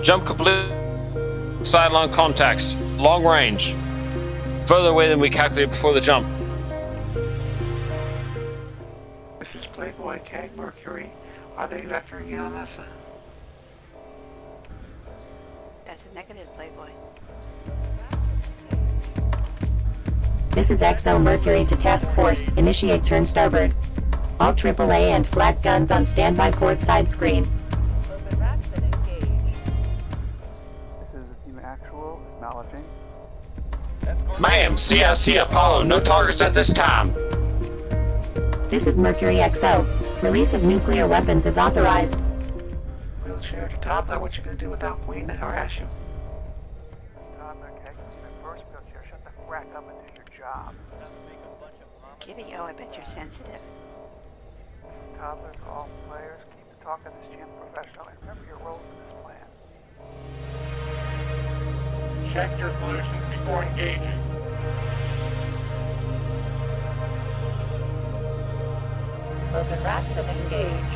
Jump complete. Sideline contacts. Long range. Further away than we calculated before the jump. This is Playboy Keg Mercury. Are they vectoring in on us? That's a negative, Playboy. This is XO Mercury to Task Force. Initiate turn starboard. All AAA and flak guns on standby port side screen. This is Team Actual, acknowledging. Ma'am, CIC Apollo, no targets at this time. This is Mercury XO. Release of nuclear weapons is authorized. Wheelchair to toddler, what you gonna do without Queen to harass you? Toddler, Keg, first wheelchair, shut the frack up and do your job. Kitty, oh, I bet you're sensitive. Toddlers, all players, keep the talk of this channel professional and remember your roles in this plan. Check your solutions before engaging. Open racks and engage.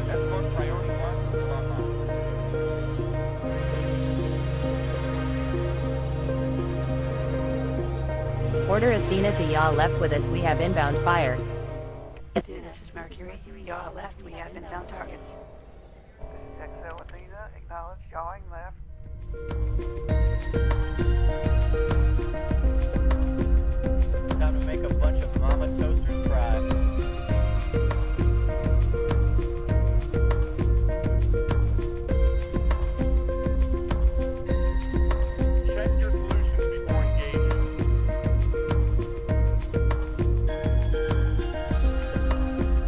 Escort priority 1 is Order Athena to yaw left with us, we have inbound fire. This is Mercury. Yaw left, we have inbound targets. This is XO Athena, acknowledge, yawing left. Time to make a bunch of mama toasters cry. Check your solutions before engaging.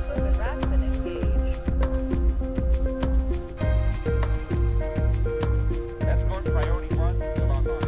Open racks and engage. Escort priority 1 still online.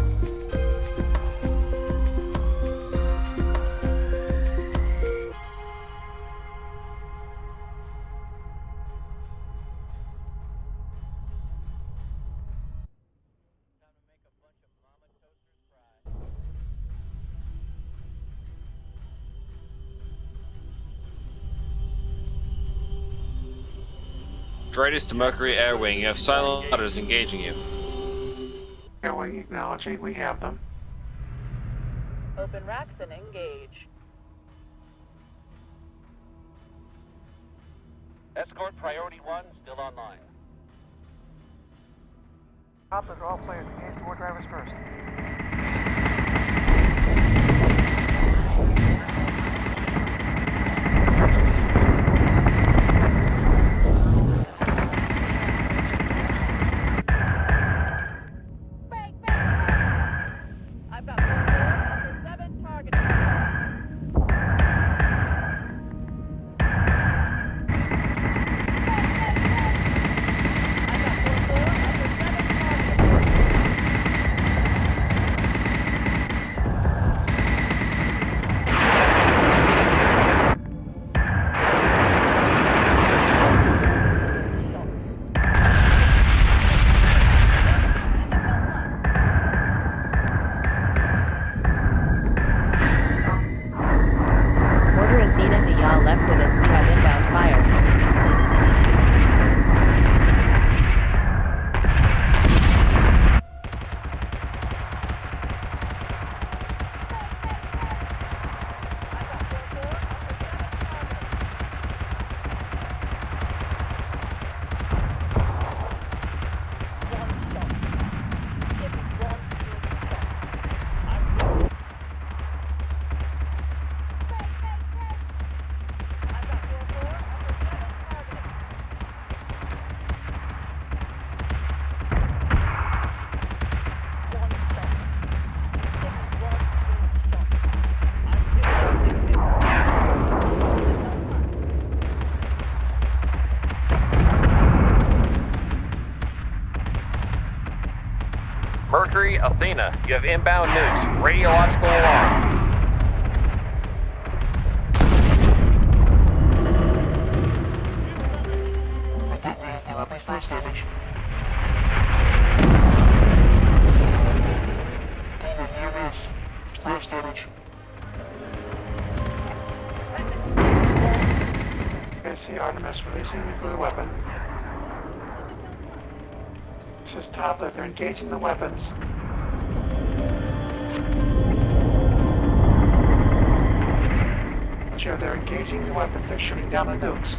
Straightest to Mercury Air Wing. You have silent others engaging you. Airwing acknowledging, we have them. Open racks and engage. Escort priority 1 still online. Toddlers, all players, engage door drivers first. I've got 4 up to 7 targets. Order Athena to yaw left with us, we have inbound fire. Mercury, Athena, you have inbound nukes. Radiological alarm. Flash damage. Athena, near miss. Flash damage. Yes, the Artemis releasing nuclear weapon. This is Toddler. They're engaging the weapons. Sure, they're engaging the weapons. They're shooting down the nukes.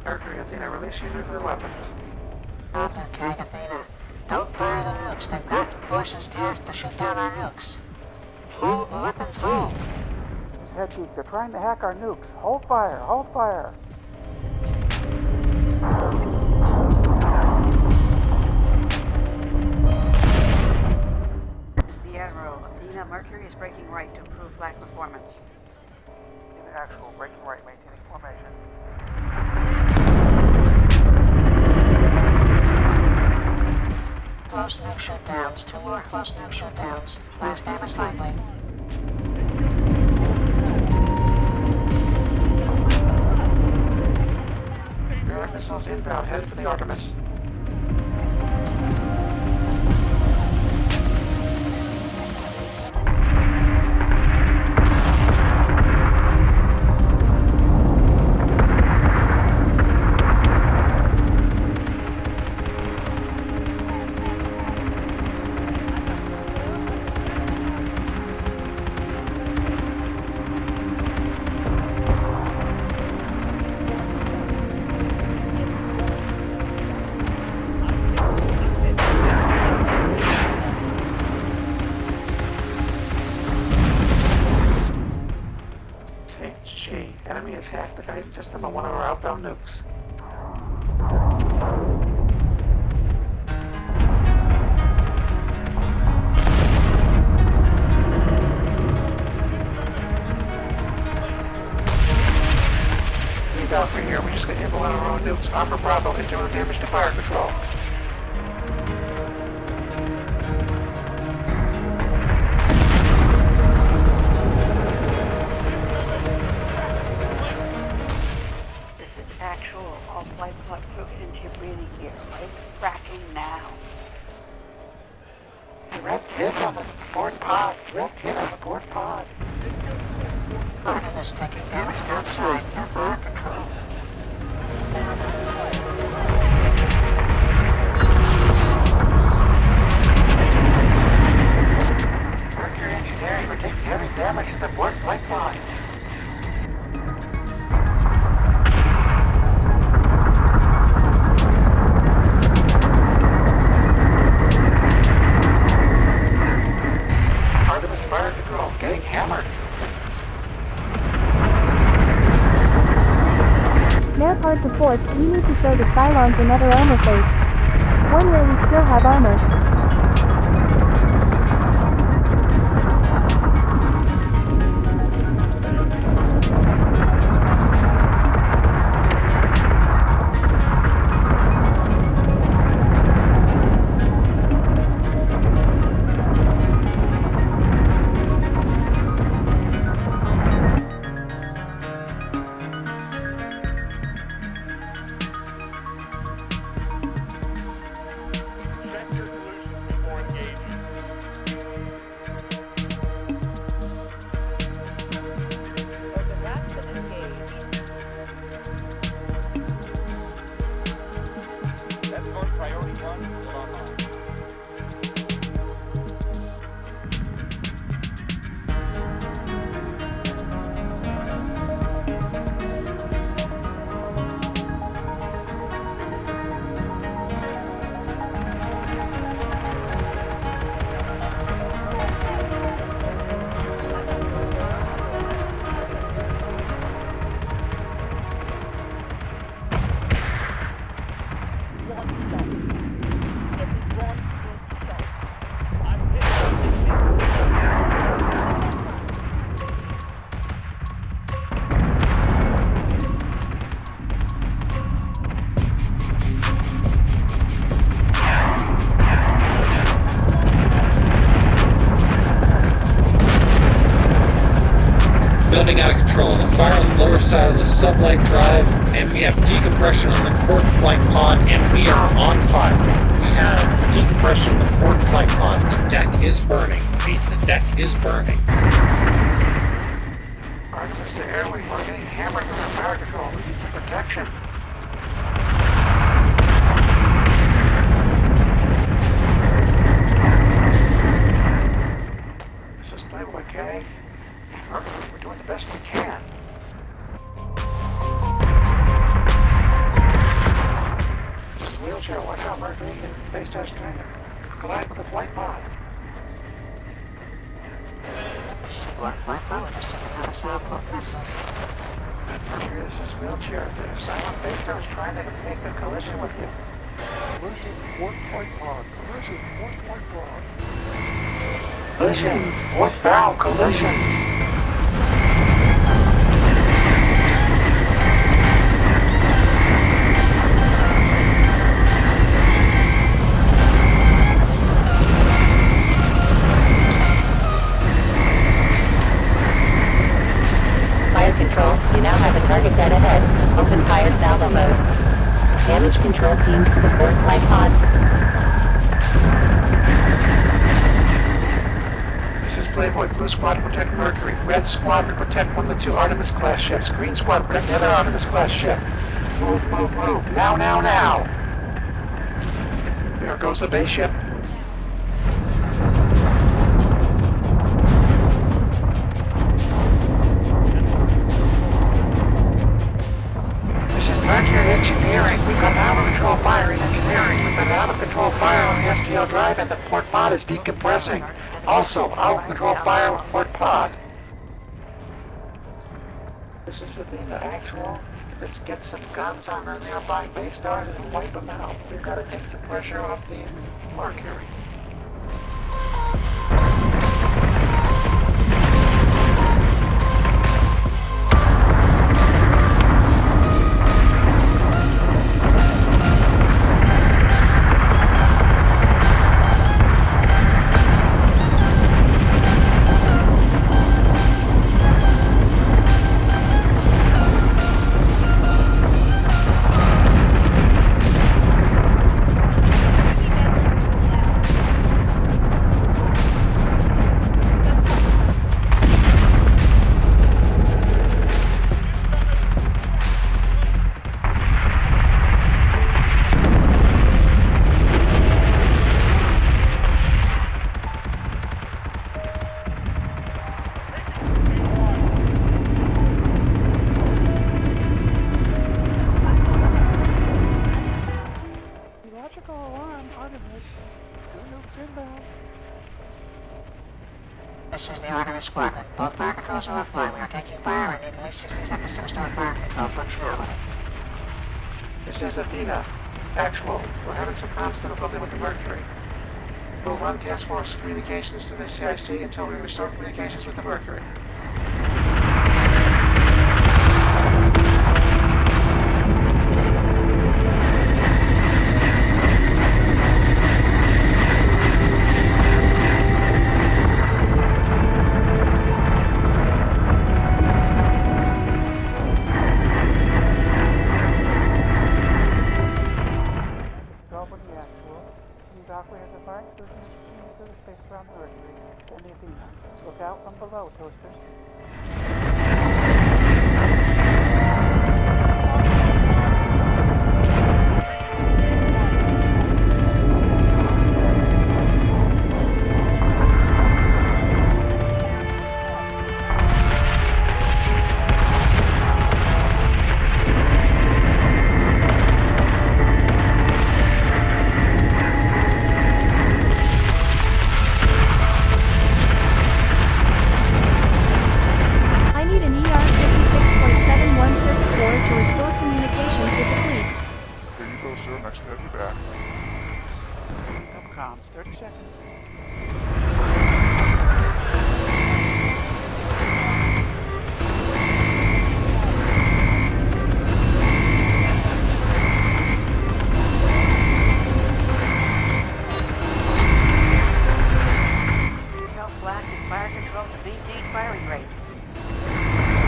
Mercury, Athena, release your nuclear weapons. Alpha, Tag, Athena. Don't fire the nukes. They've got forces tasked to shoot down our nukes. Hold the weapons, hold. Headgeek, they're trying to hack our nukes. Hold fire, hold fire. This is the Admiral. Athena, Mercury is breaking right to improve flag performance. In actual, breaking right, maintaining formation. Close nuke shutdowns. 2 more close nuke shutdowns. Blast damage likely. Guided missiles inbound, headed for the Artemis. Enemy has hacked the guidance system on one of our outbound nukes. Valkyrie here, we just got hit by one of our own nukes. Alpha Bravo, internal damage to fire control. This is actual. All flight pod crew get into your breathing gear. Right? Fracking now. Direct hit on the port pod. Direct hit on the port pod. Artemis taking damage outside. No fire control. Mercury Engineering, we're taking heavy damage to the port flight pod. Artemis fire control, getting hammered. Mercard reports we need to show the Cylons another armor phase. One way we still have armor. Check your solution. spinning out of control. The fire on the lower side of the sublight drive, and we have decompression on the port flight pod, and we are on fire. We have decompression on the port flight pod. The deck is burning. The deck is burning. Alright, Mr. Airway, we're getting hammered with our fire control. We need some protection. This is Playboy K. We're doing the best we can. This is Wheelchair. Watch out, Mercury. And base star trying to collide with the flight pod. This is the Black Flight Pod. Just checking out a sound pump missiles. Mercury, this is Wheelchair. The silent base star is trying to make a collision with you. Collision, port flight pod. Collision, port flight pod. Collision! Port bow collision! Fire control, you now have a target dead ahead. Open fire salvo mode. Damage control teams to the port flight pod. This is Playboy. Blue squad to protect Mercury. Red squad to protect one of the two Artemis class ships. Green squad protect the other Artemis class ship. Move, move, move. Now, now, now. There goes the base ship. This is Mercury Engineering. We've got out of control fire in engineering. We've got out of control fire on the STL drive, and the port pod is decompressing. Also, out of control fire with port pod. This is Athena Actual. Let's get some guns on the nearby base stars and wipe them out. We've got to take some pressure off the Mercury. Logical alarm, Artemis. Two nukes inbound. This is the Artemis Squadron. Both fire controls are offline. We are taking fire and need at least 60 seconds to restore fire control functionality. This is Athena Actual. We're having some comms difficulty with the Mercury. We'll run task force communications to the CIC until we restore communications with the Mercury. Look out from below, Toaster. Comms, 30 seconds. Tell Black and fire control to maintain firing rate.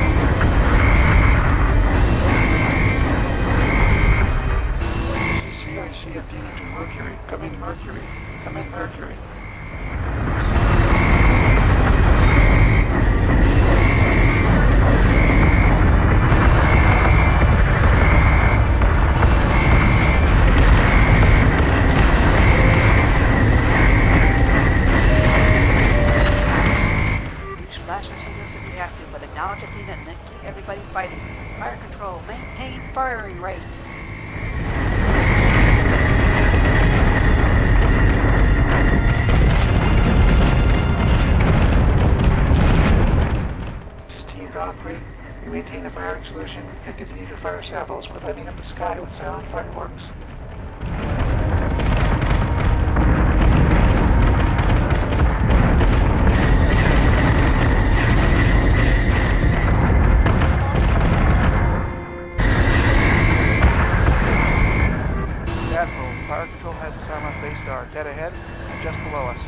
firing rate. This is Team Valkyrie. We maintain a firing solution and continue to fire samples. We're lighting up the sky with silent fireworks. Admiral, fire control has us armed on Battlestar, dead ahead and just below us.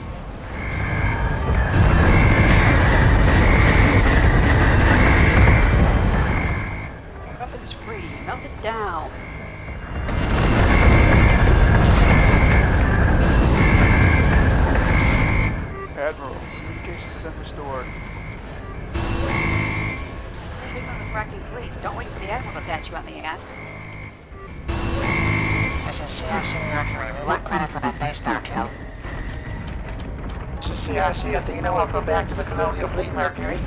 Weapons free. Melt it down. Admiral, communications have been restored. Escape on the fracking fleet. Don't wait for the Admiral to pat you on the ass. This is CIC Mercury. We want credit for that Battlestar kill. This is CIC Athena. Welcome back to the Colonial Fleet, Mercury.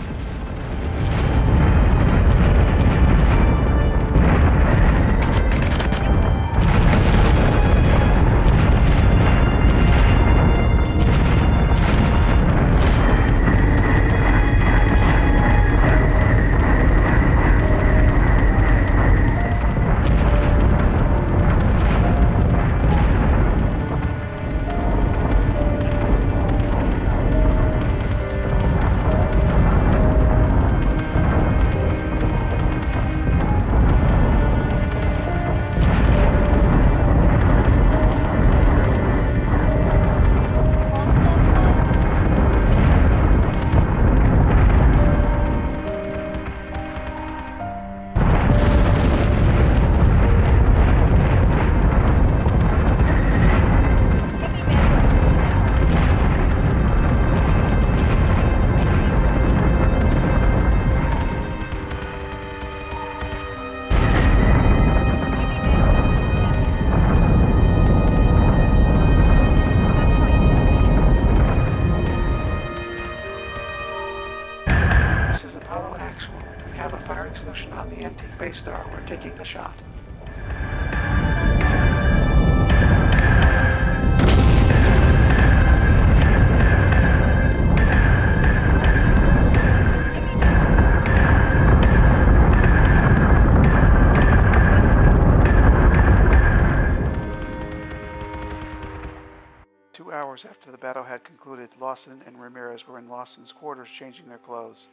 2 hours after the battle had concluded, Lawson and Ramirez were in Lawson's quarters changing their clothes.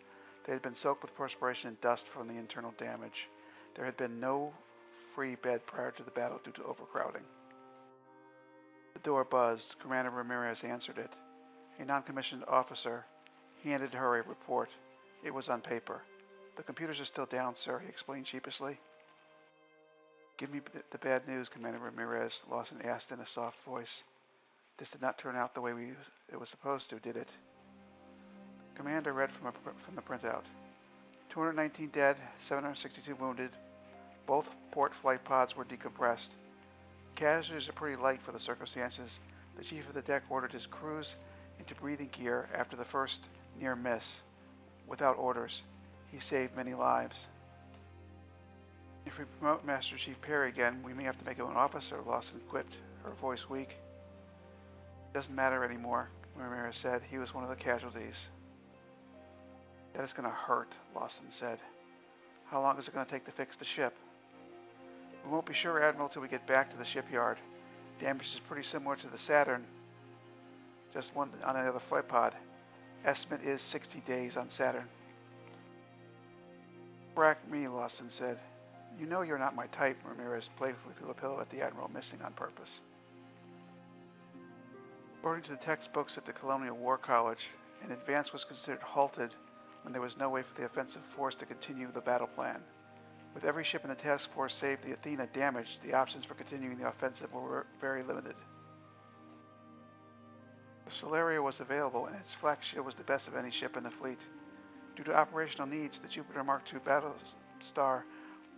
They had been soaked with perspiration and dust from the internal damage. There had been no free bed prior to the battle due to overcrowding. The door buzzed. Commander Ramirez answered it. A non-commissioned officer handed her a report. It was on paper. "The computers are still down, sir," he explained sheepishly. "Give me the bad news, Commander Ramirez," Lawson asked in a soft voice. "This did not turn out the way it was supposed to, did it?" Commander read from the printout. 219 dead, 762 wounded. Both port flight pods were decompressed. Casualties are pretty light for the circumstances. The chief of the deck ordered his crews into breathing gear after the first near miss. Without orders, he saved many lives. "If we promote Master Chief Perry again, we may have to make him an officer," Lawson quipped, her voice weak. "It doesn't matter anymore," Ramirez said. "He was one of the casualties." "That is going to hurt," Lawson said. "How long is it going to take to fix the ship?" "We won't be sure, Admiral, till we get back to the shipyard. Damage is pretty similar to the Saturn. Just one on another flight pod. Estimate is 60 days on Saturn." "Brack me," Lawson said. "You know you're not my type," Ramirez playfully threw a pillow at the Admiral, missing on purpose. According to the textbooks at the Colonial War College, an advance was considered halted when there was no way for the offensive force to continue the battle plan. With every ship in the task force save the Athena damaged, the options for continuing the offensive were very limited. The Solaria was available, and its flak shield was the best of any ship in the fleet. Due to operational needs, the Jupiter Mark II Battlestar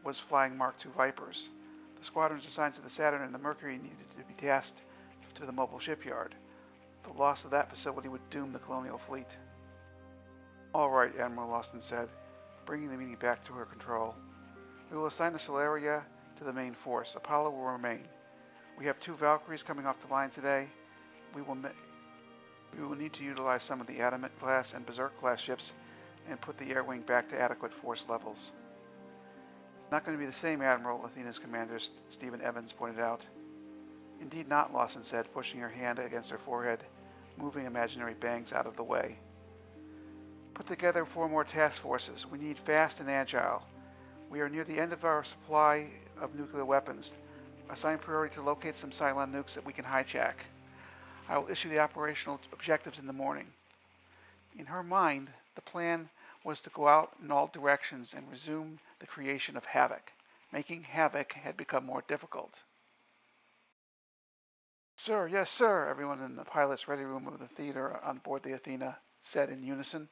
was flying Mark II Vipers. The squadrons assigned to the Saturn and the Mercury needed to be tasked to the mobile shipyard. The loss of that facility would doom the Colonial Fleet. "All right," Admiral Lawson said, bringing the meeting back to her control. We will assign the Solaria to the main force. Apollo will remain. We have 2 Valkyries coming off the line today. We will need to utilize some of the Adamant class and Berserk class ships and put the air wing back to adequate force levels. It's not going to be the same, Admiral, Athena's commander Stephen Evans pointed out. Indeed not, Lawson said, pushing her hand against her forehead, moving imaginary bangs out of the way. Put together 4 more task forces. We need fast and agile. We are near the end of our supply of nuclear weapons. Assign priority to locate some Cylon nukes that we can hijack. I will issue the operational objectives in the morning. In her mind, the plan was to go out in all directions and resume the creation of havoc. Making havoc had become more difficult. Sir, yes, sir, everyone in the pilot's ready room of the theater on board the Athena said in unison.